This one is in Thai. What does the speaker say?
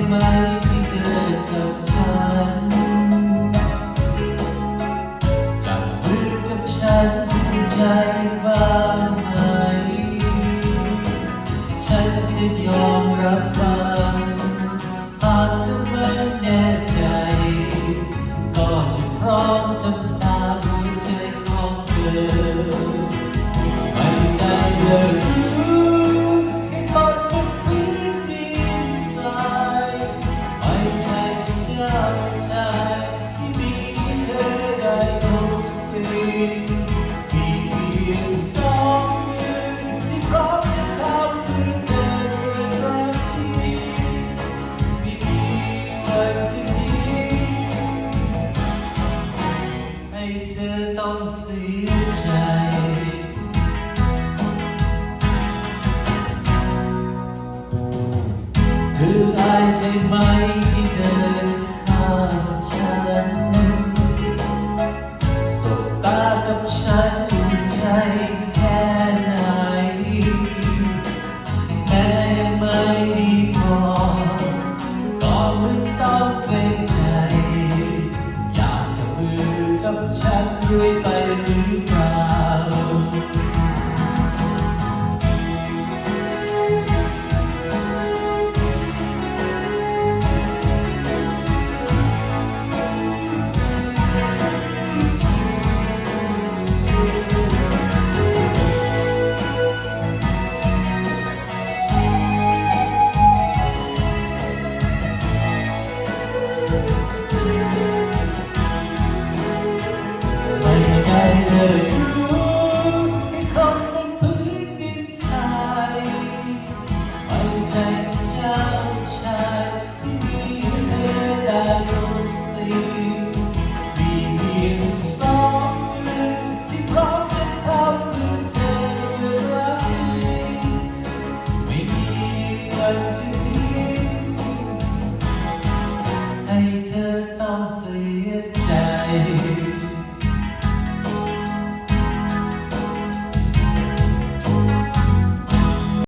ไหมที่เดินกับฉันจับมือกับฉันใจบ้างไหมฉันจะยอมรับฟังหากเธอไม่แน่ใจก็จะพร้อมทำตามหัวใจของเธอไม่ได้เลยให้กอดกับพื้นดินทรายไม่ใช่เจ้าชายที่มีเธอได้ทุกสิ่งมีเพียงสองมือที่พร้อมจะทำเพื่อเธอด้วยรักที่ไม่มีวันที่นี้ให้เธอต้องเสียใจเธออายได้ไหมที่เดินข้างฉันสบตากับฉันใจแค่ไหนแม้ยังไม่ดีพอก็ไม่ต้องเกรงใจอยากจะมือกับฉันด้วยไป